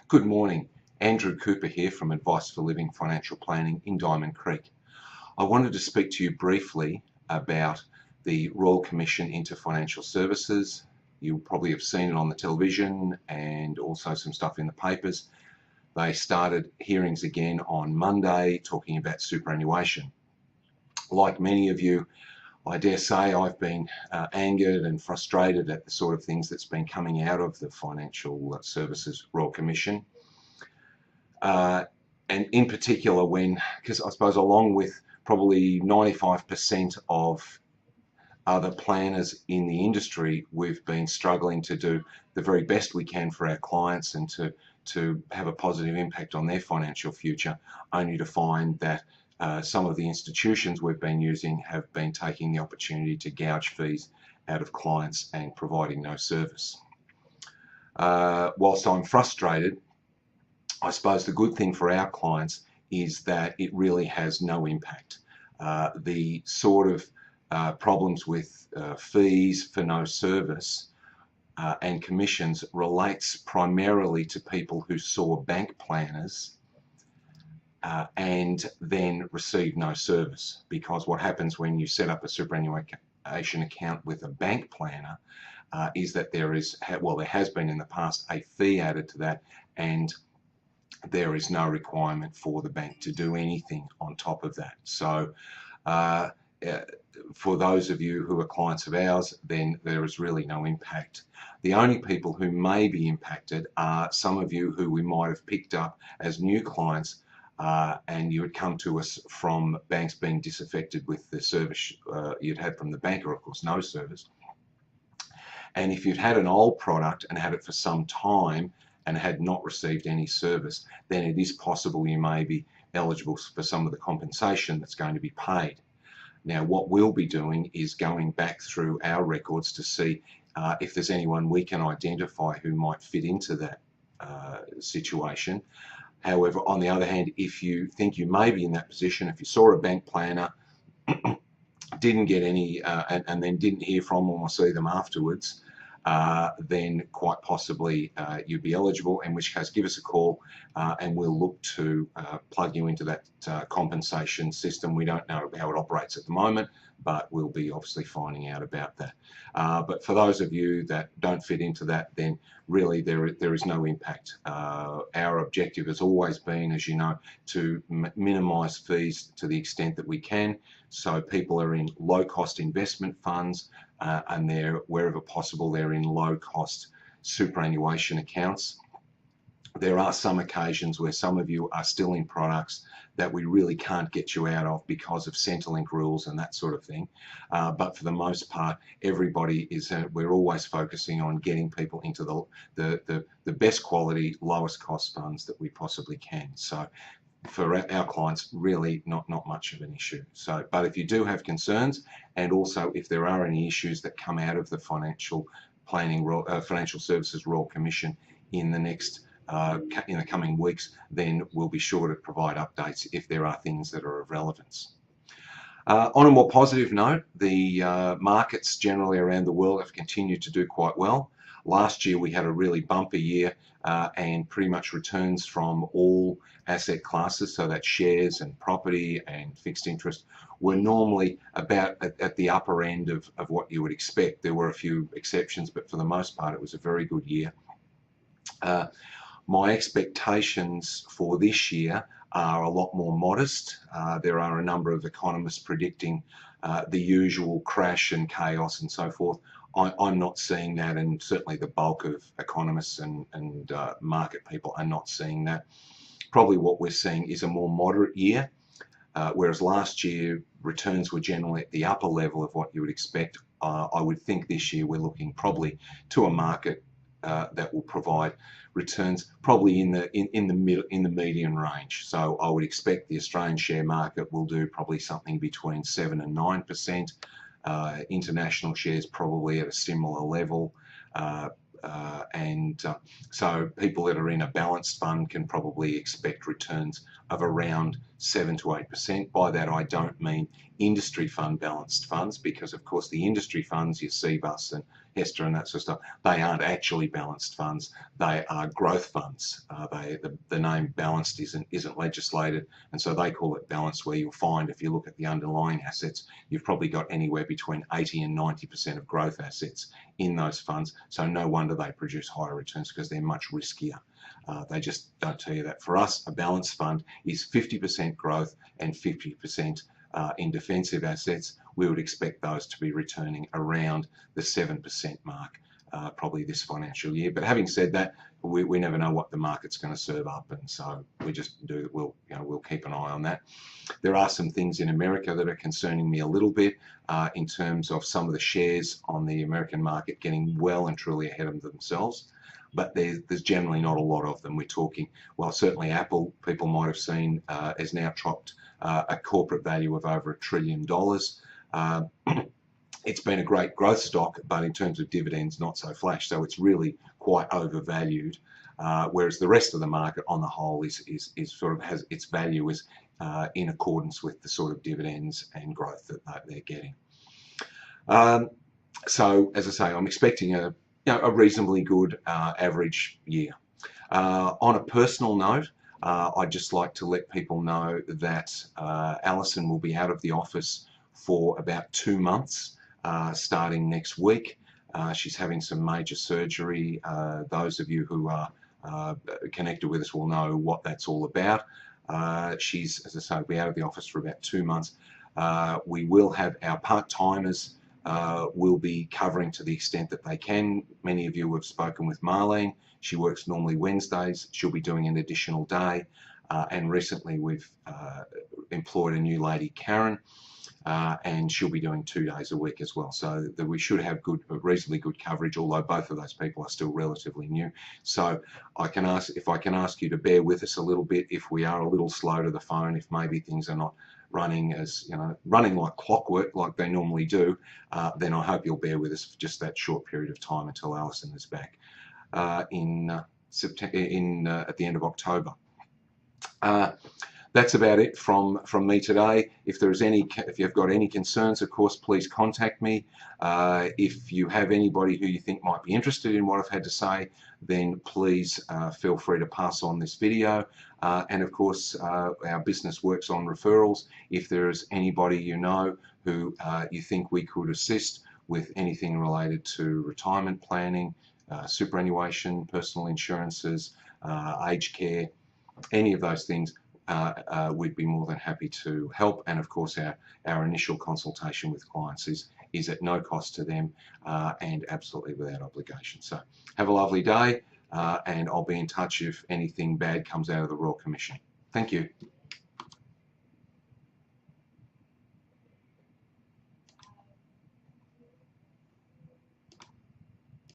Good morning. Andrew Cooper here from Advice for Living Financial Planning in Diamond Creek. I wanted to speak to you briefly about the Royal Commission into Financial Services. You probably have seen it on the television and also some stuff in the papers. They started hearings again on Monday talking about superannuation. Like many of you, I dare say I've been angered and frustrated at the sort of things that's been coming out of the Financial Services Royal Commission. And in particular because I suppose along with probably 95% of other planners in the industry, we've been struggling to do the very best we can for our clients and to have a positive impact on their financial future, only to find that some of the institutions we've been using have been taking the opportunity to gouge fees out of clients and providing no service. Whilst I'm frustrated, I suppose the good thing for our clients is that it really has no impact. The sort of problems with fees for no service and commissions relates primarily to people who saw bank planners and then receive no service, because what happens when you set up a superannuation account with a bank planner is that there has been in the past a fee added to that, and there is no requirement for the bank to do anything on top of that. So for those of you who are clients of ours, then there is really no impact. The only people who may be impacted are some of you who we might have picked up as new clients, and you would come to us from banks being disaffected with the service you'd had from the bank, or of course no service. And if you'd had an old product and had it for some time and had not received any service, then it is possible you may be eligible for some of the compensation that's going to be paid. Now, what we'll be doing is going back through our records to see if there's anyone we can identify who might fit into that situation. However, on the other hand, if you think you may be in that position, if you saw a bank planner, didn't get any, and then didn't hear from them or see them afterwards, then quite possibly you'd be eligible, in which case give us a call and we'll look to plug you into that compensation system. We don't know how it operates at the moment, but we'll be obviously finding out about that. But for those of you that don't fit into that, then really there is no impact. Our objective has always been, as you know, to minimise fees to the extent that we can. So people are in low-cost investment funds, and wherever possible, they're in low-cost superannuation accounts. There are some occasions where some of you are still in products that we really can't get you out of because of Centrelink rules and that sort of thing. But for the most part, everybody we're always focusing on getting people into the best quality, lowest cost funds that we possibly can. So for our clients, really not much of an issue. So, but if you do have concerns, and also if there are any issues that come out of the Financial Services Royal Commission in the coming weeks, then we'll be sure to provide updates if there are things that are of relevance. On a more positive note, the markets generally around the world have continued to do quite well. Last year we had a really bumper year, and pretty much returns from all asset classes, so that shares and property and fixed interest, were normally about at the upper end of what you would expect. There were a few exceptions, but for the most part it was a very good year. My expectations for this year are a lot more modest. There are a number of economists predicting the usual crash and chaos and so forth. I'm not seeing that, and certainly the bulk of economists and market people are not seeing that. Probably what we're seeing is a more moderate year, whereas last year returns were generally at the upper level of what you would expect. I would think this year we're looking probably to a market that will provide returns probably in the median range. So I would expect the Australian share market will do probably something between 7 and 9%. International shares probably at a similar level, so people that are in a balanced fund can probably expect returns of around 7 to 8%. By that I don't mean industry fund balanced funds, because of course the industry funds, your CBUS and Hester and that sort of stuff, they aren't actually balanced funds. They are growth funds. The name balanced isn't legislated, and so they call it balanced, where you'll find, if you look at the underlying assets, you've probably got anywhere between 80 and 90% of growth assets in those funds. So no wonder they produce higher returns, because they're much riskier. They just don't tell you that. For us, a balanced fund is 50% growth and 50% in defensive assets. We would expect those to be returning around the 7% mark probably this financial year. But having said that, we never know what the market's going to serve up, and so we just we'll keep an eye on that. There are some things in America that are concerning me a little bit in terms of some of the shares on the American market getting well and truly ahead of themselves. But there's generally not a lot of them. We're talking, well, certainly Apple, people might have seen, has now dropped a corporate value of over $1 trillion. It's been a great growth stock, but in terms of dividends, not so flash. So it's really quite overvalued. Whereas the rest of the market on the whole is sort of has its value is in accordance with the sort of dividends and growth that they're getting. So as I say, I'm expecting a reasonably good average year. On a personal note, I'd just like to let people know that Alison will be out of the office for about 2 months, starting next week. She's having some major surgery. Those of you who are connected with us will know what that's all about. She's, as I say, will be out of the office for about 2 months. We will have our part-timers will be covering to the extent that they can. Many of you have spoken with Marlene. She works normally Wednesdays. She'll be doing an additional day. And recently we've employed a new lady, Karen, and she'll be doing 2 days a week as well. So that we should have reasonably good coverage, although both of those people are still relatively new. So if I can ask you to bear with us a little bit if we are a little slow to the phone, if maybe things are not running like clockwork like they normally do, then I hope you'll bear with us for just that short period of time until Alison is back in September, at the end of October. That's about it from me today. If you've got any concerns, of course, please contact me. If you have anybody who you think might be interested in what I've had to say, then please feel free to pass on this video. And of course, our business works on referrals. If there is anybody you know who you think we could assist with anything related to retirement planning, superannuation, personal insurances, aged care, any of those things, we'd be more than happy to help. And of course, our initial consultation with clients is at no cost to them and absolutely without obligation. So have a lovely day, and I'll be in touch if anything bad comes out of the Royal Commission. Thank you.